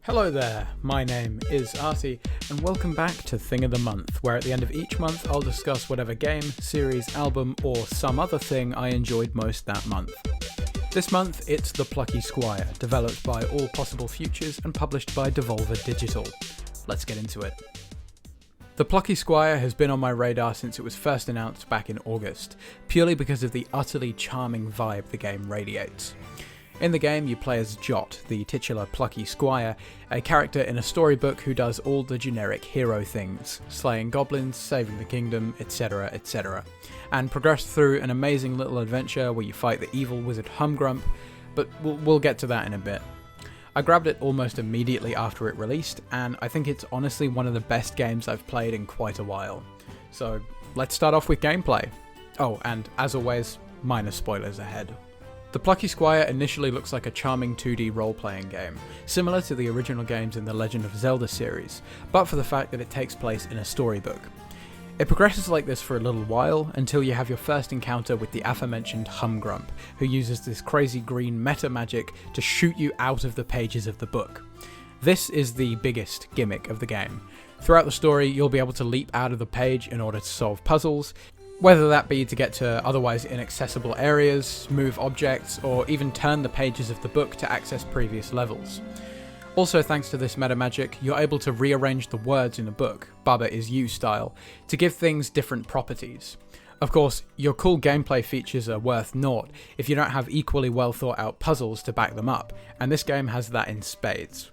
Hello there, my name is Artie, and welcome back to Thing of the Month, where at the end of each month I'll discuss whatever game, series, album, or some other thing I enjoyed most that month. This month it's The Plucky Squire, developed by All Possible Futures and published by Devolver Digital. Let's get into it. The Plucky Squire has been on my radar since it was first announced back in August, purely because of the utterly charming vibe the game radiates. In the game, you play as Jot, the titular Plucky Squire, a character in a storybook who does all the generic hero things, slaying goblins, saving the kingdom, etc, etc, and progress through an amazing little adventure where you fight the evil wizard Humgrump, but we'll get to that in a bit. I grabbed it almost immediately after it released, and I think it's honestly one of the best games I've played in quite a while. So let's start off with gameplay. Oh, and as always, minor spoilers ahead. The Plucky Squire initially looks like a charming 2D role-playing game, similar to the original games in the Legend of Zelda series, but for the fact that it takes place in a storybook. It progresses like this for a little while, until you have your first encounter with the aforementioned Humgrump, who uses this crazy green meta magic to shoot you out of the pages of the book. This is the biggest gimmick of the game. Throughout the story, you'll be able to leap out of the page in order to solve puzzles, whether that be to get to otherwise inaccessible areas, move objects, or even turn the pages of the book to access previous levels. Also, thanks to this meta magic, you're able to rearrange the words in a book, Baba is you style, to give things different properties. Of course, your cool gameplay features are worth naught if you don't have equally well thought out puzzles to back them up, and this game has that in spades.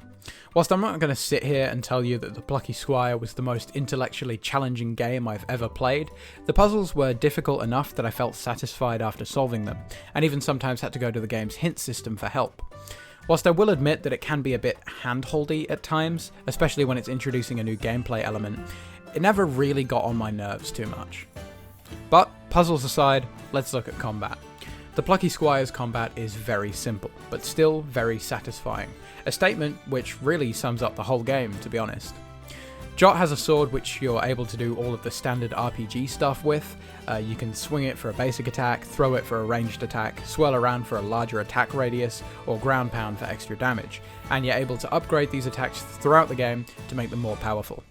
Whilst I'm not going to sit here and tell you that The Plucky Squire was the most intellectually challenging game I've ever played, the puzzles were difficult enough that I felt satisfied after solving them, and even sometimes had to go to the game's hint system for help. Whilst I will admit that it can be a bit handholdy at times, especially when it's introducing a new gameplay element, it never really got on my nerves too much. But, puzzles aside, let's look at combat. The Plucky Squire's combat is very simple, but still very satisfying. A statement which really sums up the whole game, to be honest. Jot has a sword which you're able to do all of the standard RPG stuff with. You can swing it for a basic attack, throw it for a ranged attack, swirl around for a larger attack radius, or ground pound for extra damage, and you're able to upgrade these attacks throughout the game to make them more powerful.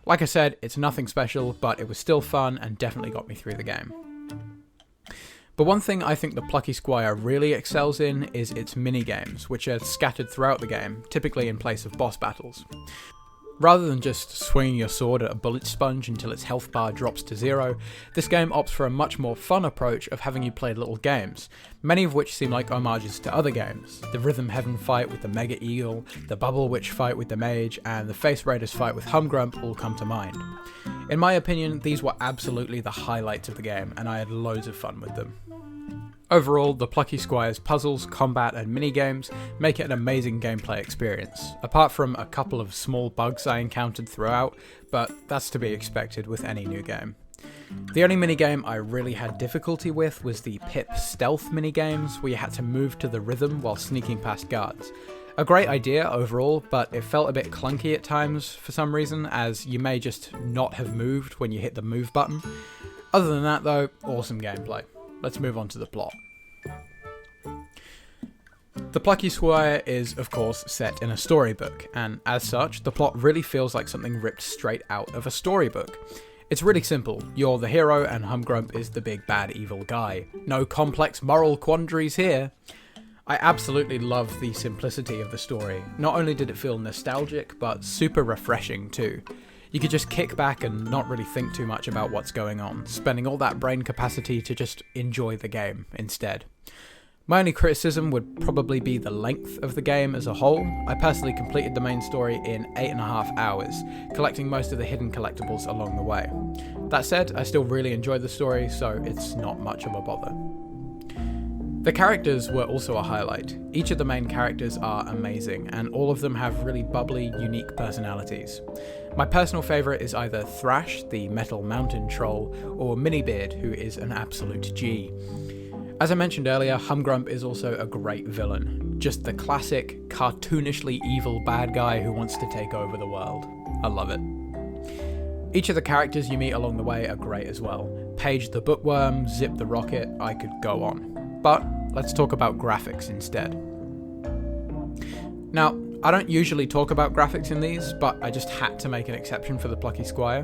Like I said, it's nothing special, but it was still fun and definitely got me through the game. But one thing I think the Plucky Squire really excels in is its mini-games, which are scattered throughout the game, typically in place of boss battles. Rather than just swinging your sword at a bullet sponge until its health bar drops to zero, this game opts for a much more fun approach of having you play little games, many of which seem like homages to other games. The Rhythm Heaven fight with the Mega Eagle, the Bubble Witch fight with the Mage, and the Face Raiders fight with Humgrump all come to mind. In my opinion, these were absolutely the highlights of the game, and I had loads of fun with them. Overall, the Plucky Squire's puzzles, combat and minigames make it an amazing gameplay experience, apart from a couple of small bugs I encountered throughout, but that's to be expected with any new game. The only minigame I really had difficulty with was the Pip stealth minigames, where you had to move to the rhythm while sneaking past guards. A great idea overall, but it felt a bit clunky at times for some reason, as you may just not have moved when you hit the move button. Other than that though, awesome gameplay. Let's move on to the plot. The Plucky Squire is, of course, set in a storybook, and as such, the plot really feels like something ripped straight out of a storybook. It's really simple. You're the hero and Humgrump is the big bad evil guy. No complex moral quandaries here. I absolutely love the simplicity of the story. Not only did it feel nostalgic, but super refreshing too. You could just kick back and not really think too much about what's going on, spending all that brain capacity to just enjoy the game instead. My only criticism would probably be the length of the game as a whole. I personally completed the main story in 8.5 hours, collecting most of the hidden collectibles along the way. That said, I still really enjoyed the story, so it's not much of a bother. The characters were also a highlight. Each of the main characters are amazing, and all of them have really bubbly, unique personalities. My personal favourite is either Thrash, the metal mountain troll, or Minibeard, who is an absolute G. As I mentioned earlier, Humgrump is also a great villain. Just the classic, cartoonishly evil bad guy who wants to take over the world. I love it. Each of the characters you meet along the way are great as well. Paige the Bookworm, Zip the Rocket, I could go on. But let's talk about graphics instead. Now, I don't usually talk about graphics in these, but I just had to make an exception for the Plucky Squire.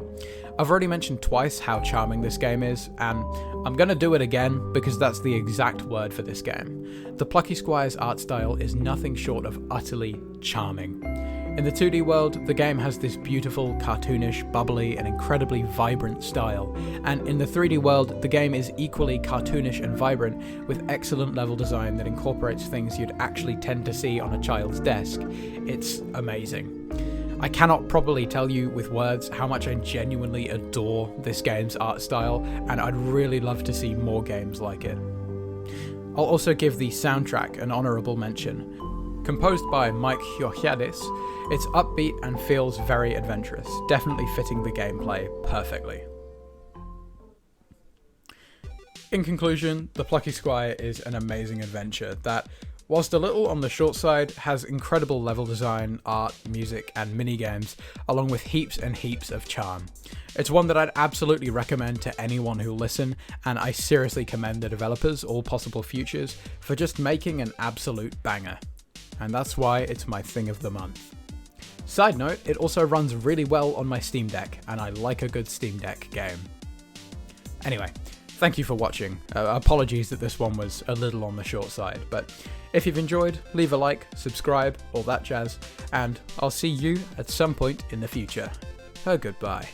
I've already mentioned twice how charming this game is, and I'm gonna do it again because that's the exact word for this game. The Plucky Squire's art style is nothing short of utterly charming. In the 2D world, the game has this beautiful, cartoonish, bubbly, and incredibly vibrant style, and in the 3D world, the game is equally cartoonish and vibrant, with excellent level design that incorporates things you'd actually tend to see on a child's desk. It's amazing. I cannot properly tell you with words how much I genuinely adore this game's art style, and I'd really love to see more games like it. I'll also give the soundtrack an honourable mention. Composed by Mike Hiochadis, it's upbeat and feels very adventurous, definitely fitting the gameplay perfectly. In conclusion, the Plucky Squire is an amazing adventure that, whilst a little on the short side, has incredible level design, art, music, and minigames, along with heaps and heaps of charm. It's one that I'd absolutely recommend to anyone who'll listen, and I seriously commend the developers, all possible futures, for just making an absolute banger. And that's why it's my thing of the month. Side note, it also runs really well on my Steam Deck, and I like a good Steam Deck game. Anyway, thank you for watching. Apologies that this one was a little on the short side, but if you've enjoyed, leave a like, subscribe, all that jazz, and I'll see you at some point in the future. Goodbye.